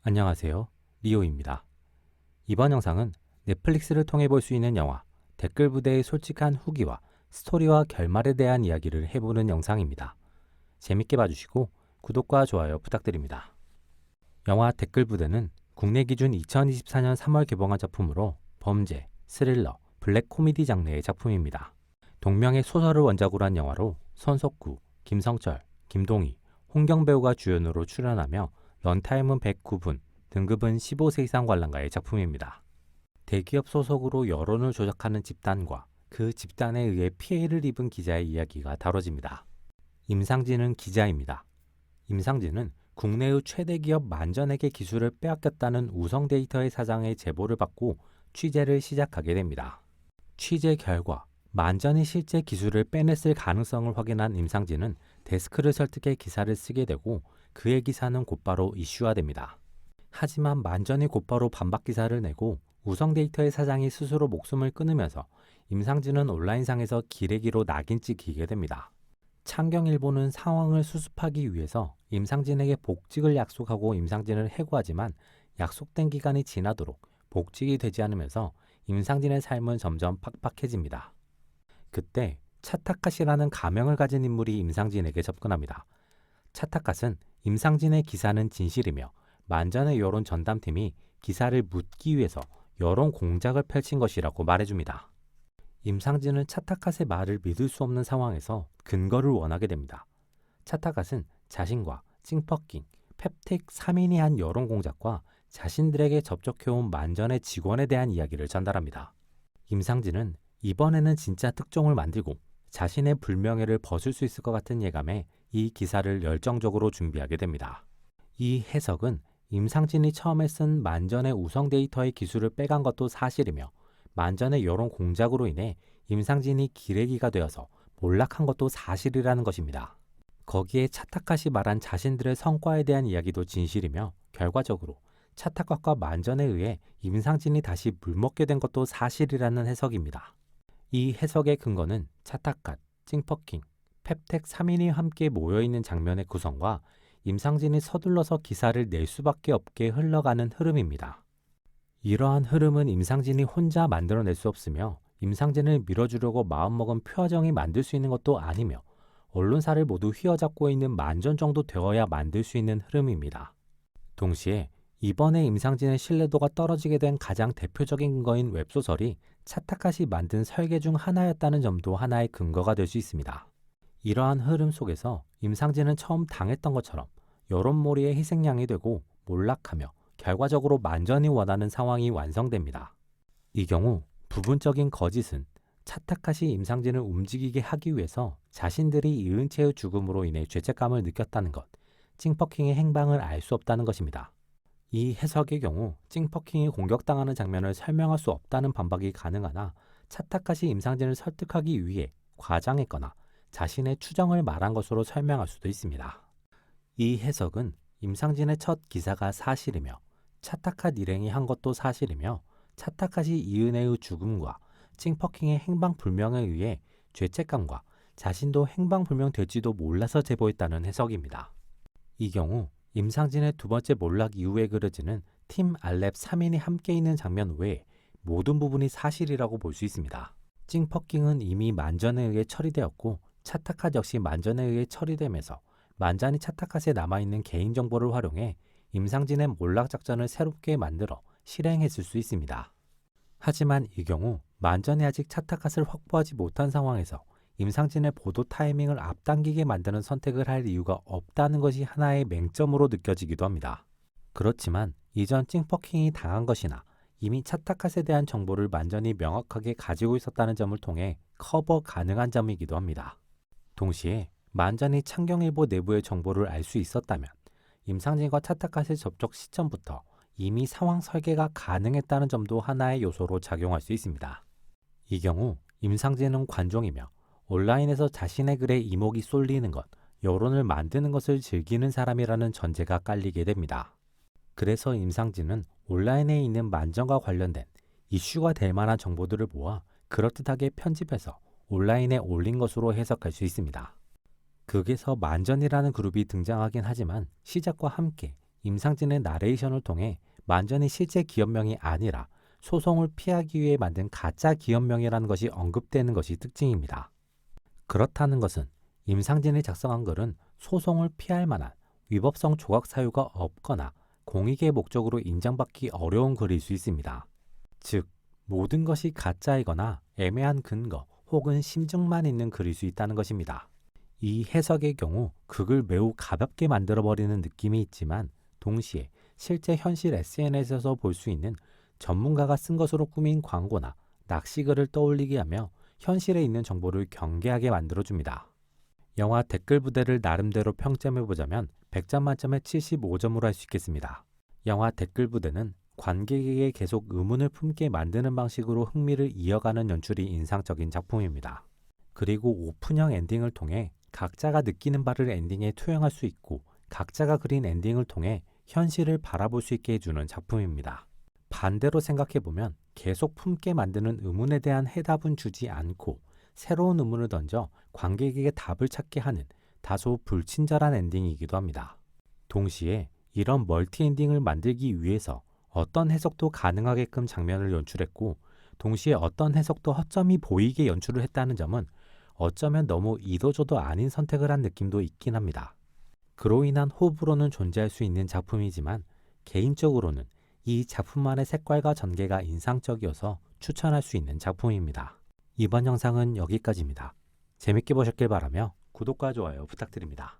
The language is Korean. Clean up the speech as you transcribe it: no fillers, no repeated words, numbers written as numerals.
안녕하세요. 리오입니다. 이번 영상은 넷플릭스를 통해 볼 수 있는 영화 댓글 부대의 솔직한 후기와 스토리와 결말에 대한 이야기를 해보는 영상입니다. 재밌게 봐주시고 구독과 좋아요 부탁드립니다. 영화 댓글 부대는 국내 기준 2024년 3월 개봉한 작품으로 범죄, 스릴러, 블랙 코미디 장르의 작품입니다. 동명의 소설을 원작으로 한 영화로 손석구, 김성철, 김동희, 홍경 배우가 주연으로 출연하며 런타임은 109분, 등급은 15세 이상 관람가의 작품입니다. 대기업 소속으로 여론을 조작하는 집단과 그 집단에 의해 피해를 입은 기자의 이야기가 다뤄집니다. 임상진은 기자입니다. 임상진은 국내의 최대 기업 만전에게 기술을 빼앗겼다는 우성 데이터의 사장의 제보를 받고 취재를 시작하게 됩니다. 취재 결과 만전이 실제 기술을 빼냈을 가능성을 확인한 임상진은 데스크를 설득해 기사를 쓰게 되고 그의 기사는 곧바로 이슈화됩니다. 하지만 만전이 곧바로 반박 기사를 내고 우성 데이터의 사장이 스스로 목숨을 끊으면서 임상진은 온라인상에서 기레기로 낙인 찍히게 됩니다. 창경일보는 상황을 수습하기 위해서 임상진에게 복직을 약속하고 임상진을 해고하지만 약속된 기간이 지나도록 복직이 되지 않으면서 임상진의 삶은 점점 팍팍해집니다. 그때 차타카시라는 가명을 가진 인물이 임상진에게 접근합니다. 차타카스는 임상진의 기사는 진실이며 만전의 여론 전담팀이 기사를 묻기 위해서 여론 공작을 펼친 것이라고 말해줍니다. 임상진은 차타카스의 말을 믿을 수 없는 상황에서 근거를 원하게 됩니다. 차타카스는 자신과 찡퍼킹, 펩텍 3인이 한 여론 공작과 자신들에게 접촉해온 만전의 직원에 대한 이야기를 전달합니다. 임상진은 이번에는 진짜 특종을 만들고 자신의 불명예를 벗을 수 있을 것 같은 예감에 이 기사를 열정적으로 준비하게 됩니다. 이 해석은 임상진이 처음에 쓴 만전의 우성 데이터의 기술을 빼간 것도 사실이며 만전의 여론 공작으로 인해 임상진이 기레기가 되어서 몰락한 것도 사실이라는 것입니다. 거기에 차타카시 말한 자신들의 성과에 대한 이야기도 진실이며 결과적으로 차타카과 만전에 의해 임상진이 다시 물먹게 된 것도 사실이라는 해석입니다. 이 해석의 근거는 차타카, 찡퍼킹, 펩텍 3인이 함께 모여있는 장면의 구성과 임상진이 서둘러서 기사를 낼 수밖에 없게 흘러가는 흐름입니다. 이러한 흐름은 임상진이 혼자 만들어낼 수 없으며 임상진을 밀어주려고 마음먹은 표화정이 만들 수 있는 것도 아니며 언론사를 모두 휘어잡고 있는 만전 정도 되어야 만들 수 있는 흐름입니다. 동시에 이번에 임상진의 신뢰도가 떨어지게 된 가장 대표적인 근거인 웹소설이 차타카시 만든 설계 중 하나였다는 점도 하나의 근거가 될 수 있습니다. 이러한 흐름 속에서 임상진은 처음 당했던 것처럼 여론몰이의 희생양이 되고 몰락하며 결과적으로 만전이 원하는 상황이 완성됩니다. 이 경우 부분적인 거짓은 차타카시 임상진을 움직이게 하기 위해서 자신들이 이은채의 죽음으로 인해 죄책감을 느꼈다는 것, 찡퍼킹의 행방을 알 수 없다는 것입니다. 이 해석의 경우 찡퍼킹이 공격당하는 장면을 설명할 수 없다는 반박이 가능하나 차타카시 임상진을 설득하기 위해 과장했거나 자신의 추정을 말한 것으로 설명할 수도 있습니다. 이 해석은 임상진의 첫 기사가 사실이며 차타카 일행이 한 것도 사실이며 차타카시 이은혜의 죽음과 찡퍼킹의 행방불명에 의해 죄책감과 자신도 행방불명될지도 몰라서 제보했다는 해석입니다. 이 경우 임상진의 두 번째 몰락 이후에 그려지는 팀 알랩 3인이 함께 있는 장면 외에 모든 부분이 사실이라고 볼 수 있습니다. 찡퍼킹은 이미 만전에 의해 처리되었고 차타카 역시 만전에 의해 처리되면서 만전이 차타카스에 남아있는 개인정보를 활용해 임상진의 몰락작전을 새롭게 만들어 실행했을 수 있습니다. 하지만 이 경우 만전이 아직 차타카스를 확보하지 못한 상황에서 임상진의 보도 타이밍을 앞당기게 만드는 선택을 할 이유가 없다는 것이 하나의 맹점으로 느껴지기도 합니다. 그렇지만 이전 찡퍼킹이 당한 것이나 이미 차타카스에 대한 정보를 만전이 명확하게 가지고 있었다는 점을 통해 커버 가능한 점이기도 합니다. 동시에 만전이 창경일보 내부의 정보를 알 수 있었다면 임상진과 차타카스의 접촉 시점부터 이미 상황 설계가 가능했다는 점도 하나의 요소로 작용할 수 있습니다. 이 경우 임상진은 관종이며 온라인에서 자신의 글에 이목이 쏠리는 것, 여론을 만드는 것을 즐기는 사람이라는 전제가 깔리게 됩니다. 그래서 임상진은 온라인에 있는 만전과 관련된 이슈가 될 만한 정보들을 모아 그럴듯하게 편집해서 온라인에 올린 것으로 해석할 수 있습니다. 극에서 만전이라는 그룹이 등장하긴 하지만 시작과 함께 임상진의 나레이션을 통해 완전히 실제 기업명이 아니라 소송을 피하기 위해 만든 가짜 기업명이라는 것이 언급되는 것이 특징입니다. 그렇다는 것은 임상진이 작성한 글은 소송을 피할 만한 위법성 조각 사유가 없거나 공익의 목적으로 인정받기 어려운 글일 수 있습니다. 즉, 모든 것이 가짜이거나 애매한 근거 혹은 심증만 있는 글일 수 있다는 것입니다. 이 해석의 경우 그 글 매우 가볍게 만들어버리는 느낌이 있지만 동시에 실제 현실 SNS에서 볼 수 있는 전문가가 쓴 것으로 꾸민 광고나 낚시글을 떠올리게 하며 현실에 있는 정보를 경계하게 만들어줍니다. 영화 댓글 부대를 나름대로 평점해보자면 100점 만점에 75점으로 할 수 있겠습니다. 영화 댓글 부대는 관객에게 계속 의문을 품게 만드는 방식으로 흥미를 이어가는 연출이 인상적인 작품입니다. 그리고 오픈형 엔딩을 통해 각자가 느끼는 바를 엔딩에 투영할 수 있고 각자가 그린 엔딩을 통해 현실을 바라볼 수 있게 해주는 작품입니다. 반대로 생각해보면 계속 품게 만드는 의문에 대한 해답은 주지 않고 새로운 의문을 던져 관객에게 답을 찾게 하는 다소 불친절한 엔딩이기도 합니다. 동시에 이런 멀티 엔딩을 만들기 위해서 어떤 해석도 가능하게끔 장면을 연출했고 동시에 어떤 해석도 허점이 보이게 연출을 했다는 점은 어쩌면 너무 이도저도 아닌 선택을 한 느낌도 있긴 합니다. 그로 인한 호불호는 존재할 수 있는 작품이지만 개인적으로는 이 작품만의 색깔과 전개가 인상적이어서 추천할 수 있는 작품입니다. 이번 영상은 여기까지입니다. 재밌게 보셨길 바라며 구독과 좋아요 부탁드립니다.